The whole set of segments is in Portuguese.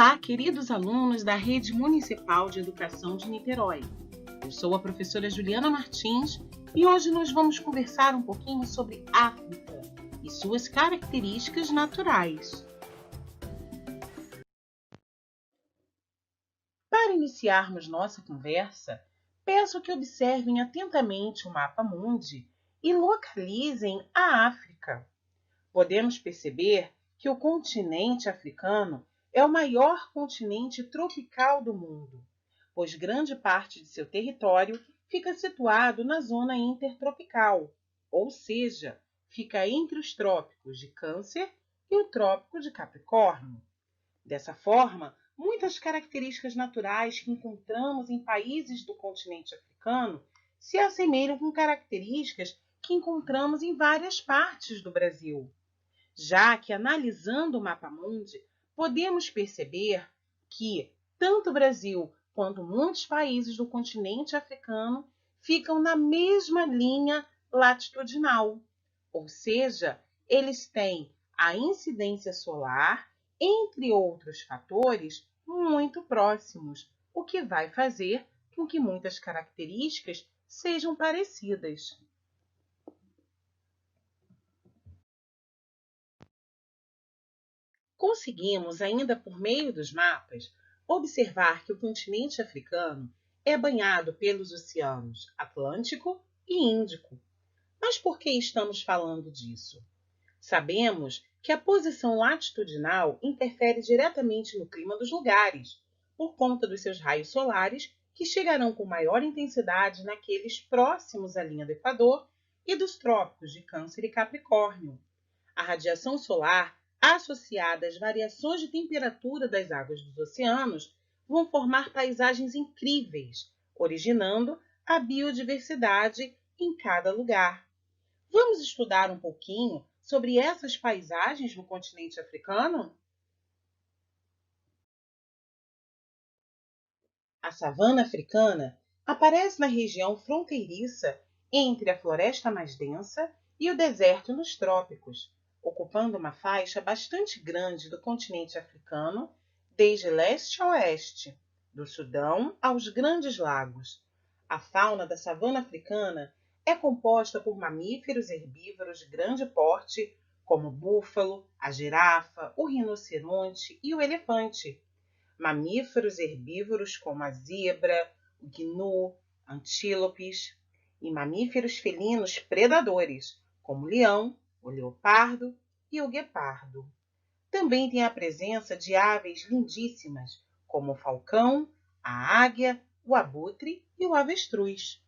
Olá, queridos alunos da Rede Municipal de Educação de Niterói. Eu sou a professora Juliana Martins e hoje nós vamos conversar um pouquinho sobre África e suas características naturais. Para iniciarmos nossa conversa, peço que observem atentamente o mapa mundi e localizem a África. Podemos perceber que o continente africano é o maior continente tropical do mundo, pois grande parte de seu território fica situado na zona intertropical, ou seja, fica entre os trópicos de Câncer e o trópico de Capricórnio. Dessa forma, muitas características naturais que encontramos em países do continente africano se assemelham com características que encontramos em várias partes do Brasil. Já que, analisando o mapa mundi, podemos perceber que tanto o Brasil quanto muitos países do continente africano ficam na mesma linha latitudinal, ou seja, eles têm a incidência solar, entre outros fatores, muito próximos, o que vai fazer com que muitas características sejam parecidas. Conseguimos, ainda por meio dos mapas, observar que o continente africano é banhado pelos oceanos Atlântico e Índico. Mas por que estamos falando disso? Sabemos que a posição latitudinal interfere diretamente no clima dos lugares, por conta dos seus raios solares, que chegarão com maior intensidade naqueles próximos à linha do Equador e dos trópicos de Câncer e Capricórnio. A radiação solar, associada às variações de temperatura das águas dos oceanos, vão formar paisagens incríveis, originando a biodiversidade em cada lugar. Vamos estudar um pouquinho sobre essas paisagens no continente africano? A savana africana aparece na região fronteiriça entre a floresta mais densa e o deserto nos trópicos, ocupando uma faixa bastante grande do continente africano, desde leste a oeste, do Sudão aos Grandes Lagos. A fauna da savana africana é composta por mamíferos herbívoros de grande porte, como o búfalo, a girafa, o rinoceronte e o elefante. Mamíferos herbívoros como a zebra, o gnu, antílopes, e mamíferos felinos predadores, como o leão, o leopardo e o guepardo. Também tem a presença de aves lindíssimas, como o falcão, a águia, o abutre e o avestruz.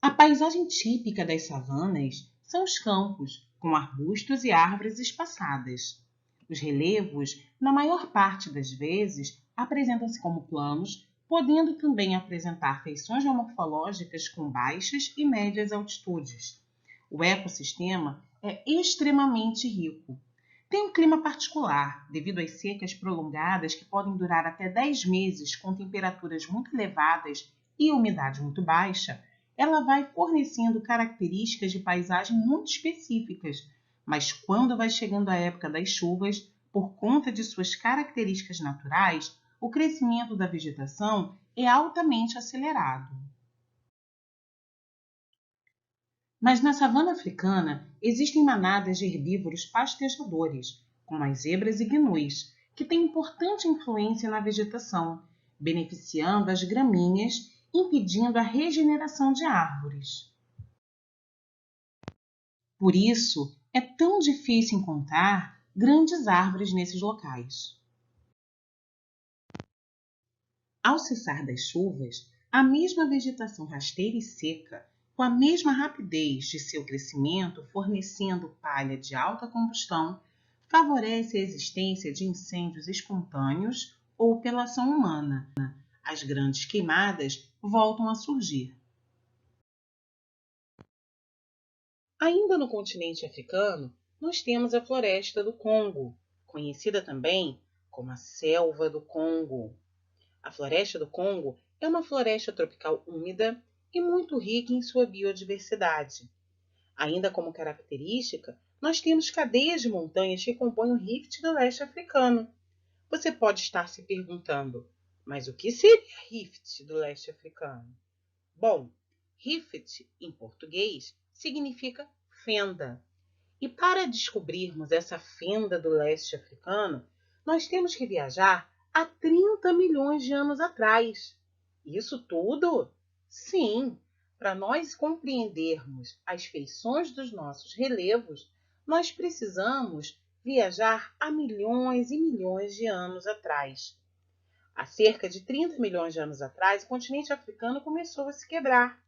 A paisagem típica das savanas são os campos, com arbustos e árvores espaçadas. Os relevos, na maior parte das vezes, apresentam-se como planos, podendo também apresentar feições geomorfológicas com baixas e médias altitudes. O ecossistema é extremamente rico. Tem um clima particular, devido às secas prolongadas que podem durar até 10 meses com temperaturas muito elevadas e umidade muito baixa. Ela vai fornecendo características de paisagem muito específicas, mas quando vai chegando a época das chuvas, por conta de suas características naturais, o crescimento da vegetação é altamente acelerado. Mas na savana africana existem manadas de herbívoros pastejadores, como as zebras e gnus, que têm importante influência na vegetação, beneficiando as gramíneas, impedindo a regeneração de árvores. Por isso, é tão difícil encontrar grandes árvores nesses locais. Ao cessar das chuvas, a mesma vegetação rasteira e seca, com a mesma rapidez de seu crescimento, fornecendo palha de alta combustão, favorece a existência de incêndios espontâneos ou pela ação humana. As grandes queimadas voltam a surgir. Ainda no continente africano, nós temos a floresta do Congo, conhecida também como a selva do Congo. A floresta do Congo é uma floresta tropical úmida e muito rica em sua biodiversidade. Ainda como característica, nós temos cadeias de montanhas que compõem o Rift do leste africano. Você pode estar se perguntando, mas o que seria Rift do leste africano? Bom, Rift, em português, significa fenda. E para descobrirmos essa fenda do leste africano, nós temos que viajar há 30 milhões de anos atrás. Isso tudo? Sim, para nós compreendermos as feições dos nossos relevos, nós precisamos viajar há milhões e milhões de anos atrás. Há cerca de 30 milhões de anos atrás, o continente africano começou a se quebrar.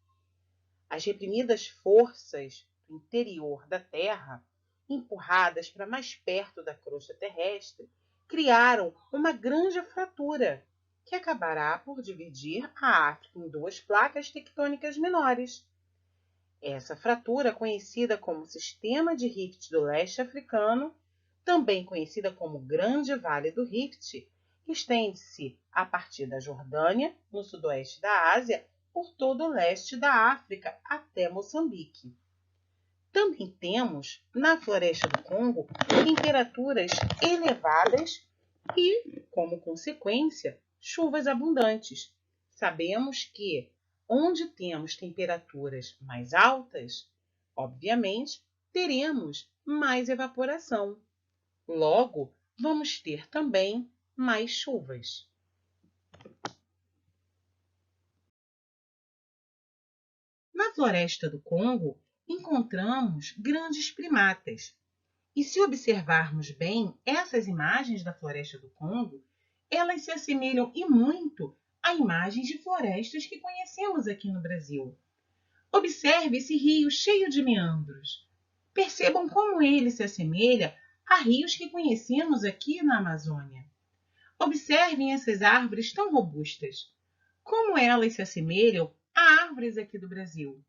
As reprimidas forças do interior da Terra, empurradas para mais perto da crosta terrestre, criaram uma grande fratura que acabará por dividir a África em duas placas tectônicas menores. Essa fratura, conhecida como Sistema de Rift do Leste Africano, também conhecida como Grande Vale do Rift, estende-se a partir da Jordânia, no sudoeste da Ásia, por todo o leste da África até Moçambique. Também temos, na floresta do Congo, temperaturas elevadas e, como consequência, chuvas abundantes. Sabemos que, onde temos temperaturas mais altas, obviamente, teremos mais evaporação. Logo, vamos ter também mais chuvas. Na floresta do Congo, encontramos grandes primatas. E se observarmos bem essas imagens da floresta do Congo, elas se assemelham e muito a imagens de florestas que conhecemos aqui no Brasil. Observe esse rio cheio de meandros. Percebam como ele se assemelha a rios que conhecemos aqui na Amazônia. Observem essas árvores tão robustas. Como elas se assemelham a árvores aqui do Brasil.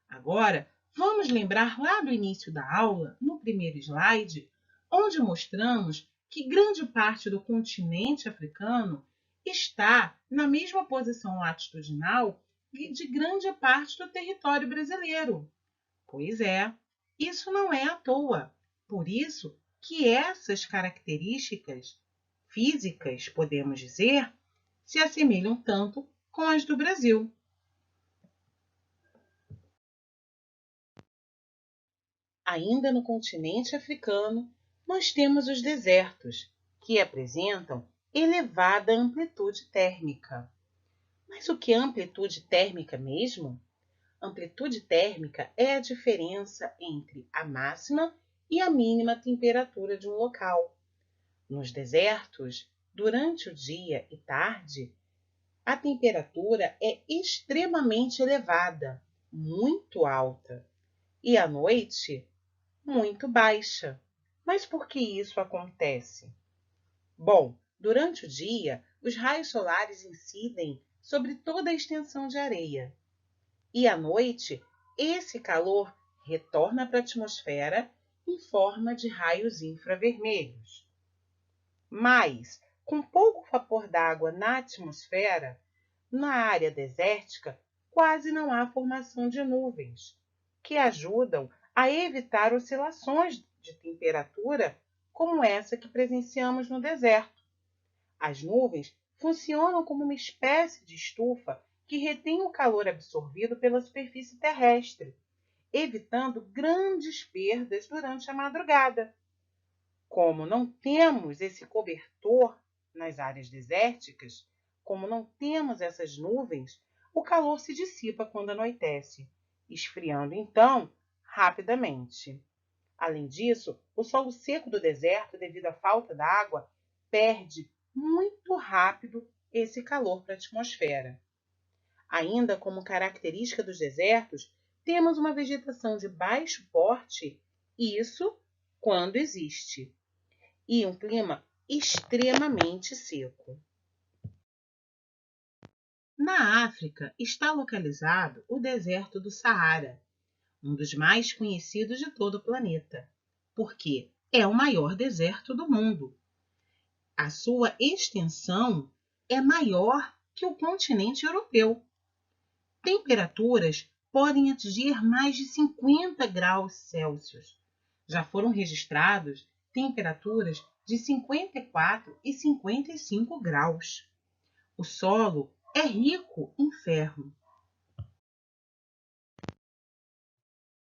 Agora, vamos lembrar lá do início da aula, no primeiro slide, onde mostramos que grande parte do continente africano está na mesma posição latitudinal de grande parte do território brasileiro. Pois é, isso não é à toa. Por isso que essas características físicas, podemos dizer, se assemelham tanto com as do Brasil. Ainda no continente africano, nós temos os desertos, que apresentam elevada amplitude térmica. Mas o que é amplitude térmica mesmo? Amplitude térmica é a diferença entre a máxima e a mínima temperatura de um local. Nos desertos, durante o dia e tarde, a temperatura é extremamente elevada, muito alta, e à noite, muito baixa. Mas por que isso acontece? Bom, durante o dia, os raios solares incidem sobre toda a extensão de areia. E à noite, esse calor retorna para a atmosfera em forma de raios infravermelhos. Mas, com pouco vapor d'água na atmosfera, na área desértica, quase não há formação de nuvens, que ajudam a evitar oscilações de temperatura como essa que presenciamos no deserto. As nuvens funcionam como uma espécie de estufa que retém o calor absorvido pela superfície terrestre, evitando grandes perdas durante a madrugada. Como não temos esse cobertor nas áreas desérticas, como não temos essas nuvens, o calor se dissipa quando anoitece, esfriando então rapidamente. Além disso, o solo seco do deserto, devido à falta d'água, perde muito rápido esse calor para a atmosfera. Ainda como característica dos desertos, temos uma vegetação de baixo porte, isso quando existe, e um clima extremamente seco. Na África está localizado o deserto do Saara, um dos mais conhecidos de todo o planeta, porque é o maior deserto do mundo. A sua extensão é maior que o continente europeu. Temperaturas podem atingir mais de 50 graus Celsius. Já foram registrados temperaturas de 54 e 55 graus. O solo é rico em ferro.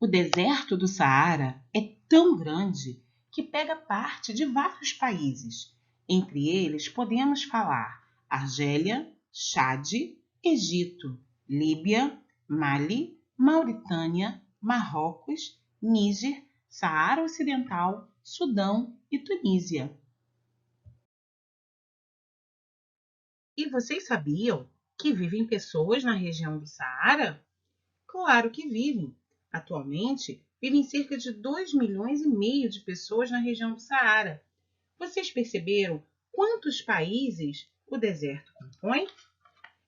O deserto do Saara é tão grande que pega parte de vários países. Entre eles podemos falar Argélia, Chade, Egito, Líbia, Mali, Mauritânia, Marrocos, Níger, Saara Ocidental, Sudão e Tunísia. E vocês sabiam que vivem pessoas na região do Saara? Claro que vivem. Atualmente, vivem cerca de 2,5 milhões de pessoas na região do Saara. Vocês perceberam quantos países o deserto compõe?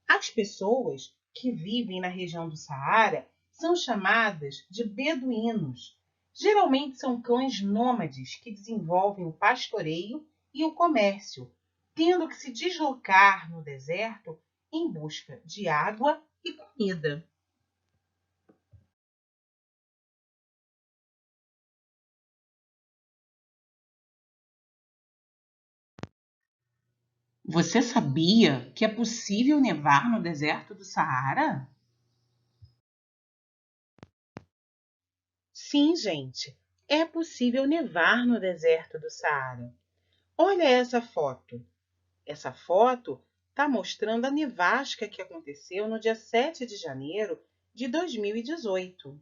As pessoas que vivem na região do Saara são chamadas de beduínos. Geralmente são clãs nômades que desenvolvem o pastoreio e o comércio, tendo que se deslocar no deserto em busca de água e comida. Você sabia que é possível nevar no deserto do Saara? Sim, gente, é possível nevar no deserto do Saara. Olha essa foto. Essa foto está mostrando a nevasca que aconteceu no dia 7 de janeiro de 2018.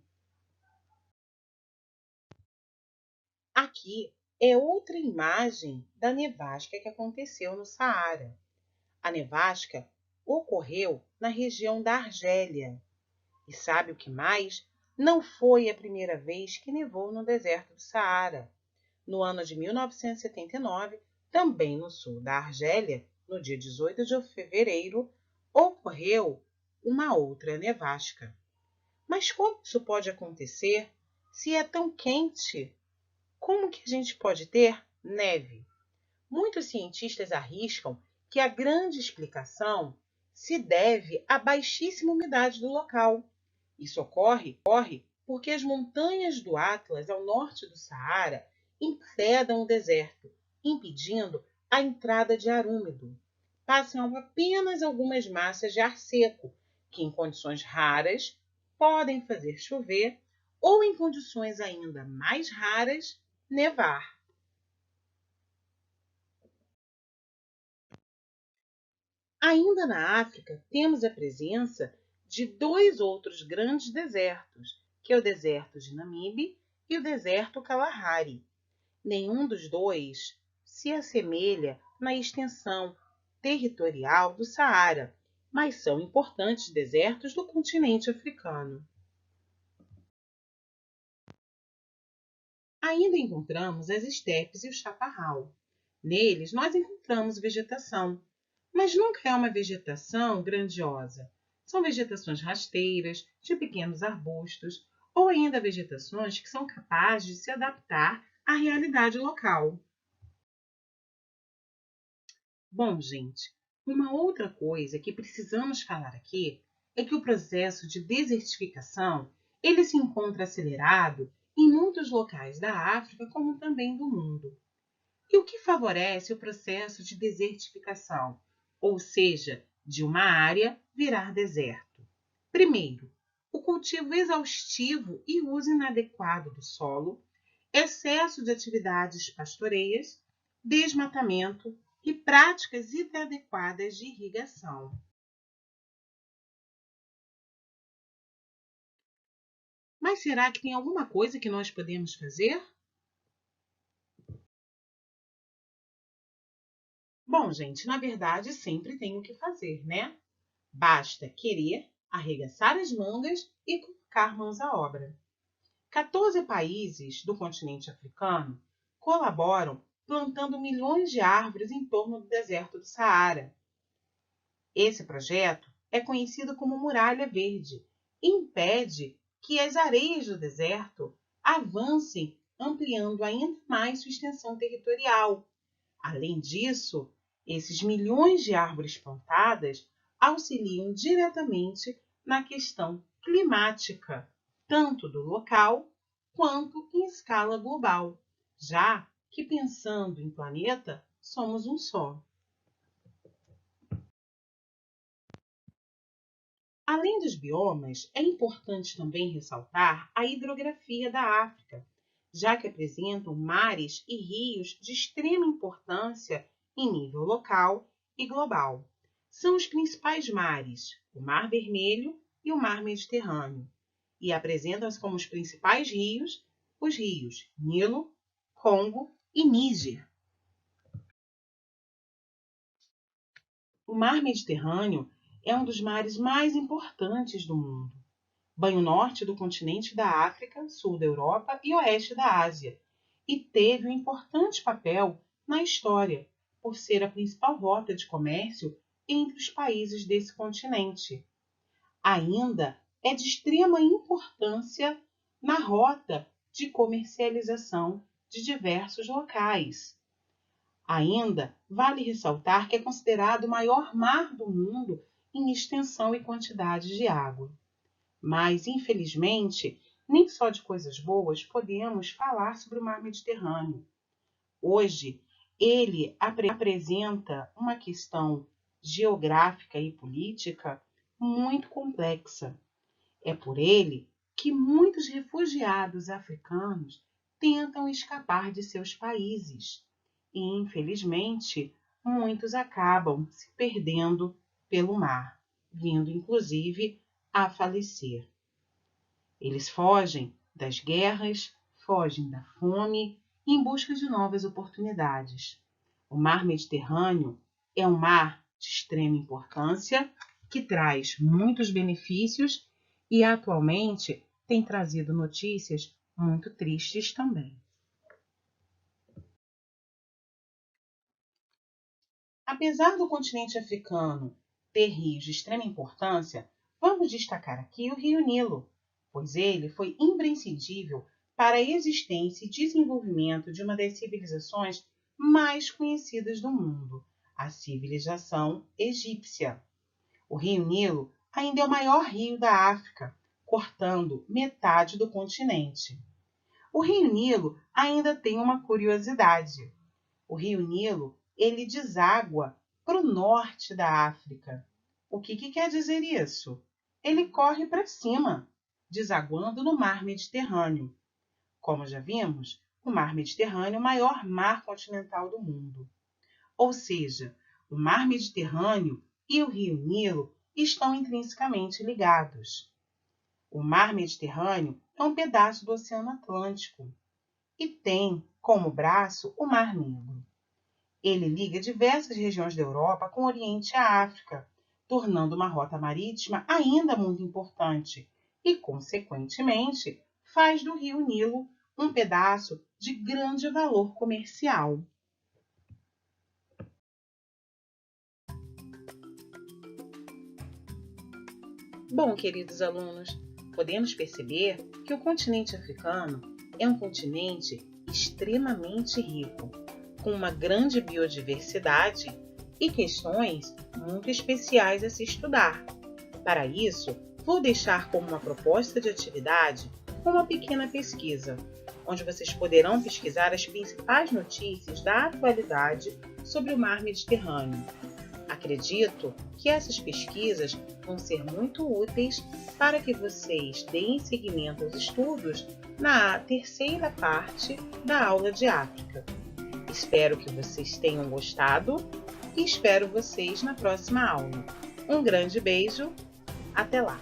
Aqui é outra imagem da nevasca que aconteceu no Saara. A nevasca ocorreu na região da Argélia. E sabe o que mais? Não foi a primeira vez que nevou no deserto do Saara. No ano de 1979, também no sul da Argélia, no dia 18 de fevereiro, ocorreu uma outra nevasca. Mas como isso pode acontecer se é tão quente? Como que a gente pode ter neve? Muitos cientistas arriscam que a grande explicação se deve à baixíssima umidade do local. Isso ocorre porque as montanhas do Atlas, ao norte do Saara, emparedam o deserto, impedindo a entrada de ar úmido. Passam apenas algumas massas de ar seco, que em condições raras podem fazer chover ou, em condições ainda mais raras, nevar. Ainda na África, temos a presença de dois outros grandes desertos, que é o deserto de Namibe e o deserto Kalahari. Nenhum dos dois se assemelha na extensão territorial do Saara, mas são importantes desertos do continente africano. Ainda encontramos as estepes e o chaparral. Neles nós encontramos vegetação, mas nunca é uma vegetação grandiosa. São vegetações rasteiras, de pequenos arbustos, ou ainda vegetações que são capazes de se adaptar à realidade local. Bom, gente, uma outra coisa que precisamos falar aqui é que o processo de desertificação ele se encontra acelerado em muitos locais da África, como também do mundo. E o que favorece o processo de desertificação, ou seja, de uma área virar deserto? Primeiro, o cultivo exaustivo e uso inadequado do solo, excesso de atividades pastoreias, desmatamento e práticas inadequadas de irrigação. Mas será que tem alguma coisa que nós podemos fazer? Bom, gente, na verdade sempre tem o que fazer, né? Basta querer, arregaçar as mangas e colocar mãos à obra. 14 países do continente africano colaboram plantando milhões de árvores em torno do deserto do Saara. Esse projeto é conhecido como Muralha Verde e impede que as areias do deserto avancem, ampliando ainda mais sua extensão territorial. Além disso, esses milhões de árvores plantadas auxiliam diretamente na questão climática, tanto do local quanto em escala global, já que, pensando em planeta, somos um só. Além dos biomas, é importante também ressaltar a hidrografia da África, já que apresentam mares e rios de extrema importância em nível local e global. São os principais mares, o Mar Vermelho e o Mar Mediterrâneo, e apresentam-se como os principais rios, os rios Nilo, Congo e Níger. O Mar Mediterrâneo é um dos mares mais importantes do mundo. Banha o norte do continente da África, sul da Europa e oeste da Ásia, e teve um importante papel na história, por ser a principal rota de comércio entre os países desse continente. Ainda é de extrema importância na rota de comercialização de diversos locais. Ainda vale ressaltar que é considerado o maior mar do mundo em extensão e quantidade de água. Mas, infelizmente, nem só de coisas boas podemos falar sobre o Mar Mediterrâneo. Hoje, ele apresenta uma questão geográfica e política muito complexa. É por ele que muitos refugiados africanos tentam escapar de seus países. E, infelizmente, muitos acabam se perdendo pelo mar, vindo inclusive a falecer. Eles fogem das guerras, fogem da fome em busca de novas oportunidades. O Mar Mediterrâneo é um mar de extrema importância que traz muitos benefícios e atualmente tem trazido notícias muito tristes também. Apesar do continente africano ter rios de extrema importância, vamos destacar aqui o Rio Nilo, pois ele foi imprescindível para a existência e desenvolvimento de uma das civilizações mais conhecidas do mundo, a civilização egípcia. O Rio Nilo ainda é o maior rio da África, cortando metade do continente. O Rio Nilo ainda tem uma curiosidade. O Rio Nilo ele deságua para o norte da África. O que quer dizer isso? Ele corre para cima, desaguando no Mar Mediterrâneo. Como já vimos, o Mar Mediterrâneo é o maior mar continental do mundo. Ou seja, o Mar Mediterrâneo e o Rio Nilo estão intrinsecamente ligados. O Mar Mediterrâneo é um pedaço do Oceano Atlântico e tem como braço o Mar Negro. Ele liga diversas regiões da Europa com o Oriente e a África, tornando uma rota marítima ainda muito importante e, consequentemente, faz do Rio Nilo um pedaço de grande valor comercial. Bom, queridos alunos, podemos perceber que o continente africano é um continente extremamente rico, com uma grande biodiversidade e questões muito especiais a se estudar. Para isso, vou deixar como uma proposta de atividade uma pequena pesquisa, onde vocês poderão pesquisar as principais notícias da atualidade sobre o Mar Mediterrâneo. Acredito que essas pesquisas vão ser muito úteis para que vocês deem seguimento aos estudos na terceira parte da aula de África. Espero que vocês tenham gostado e espero vocês na próxima aula. Um grande beijo, até lá!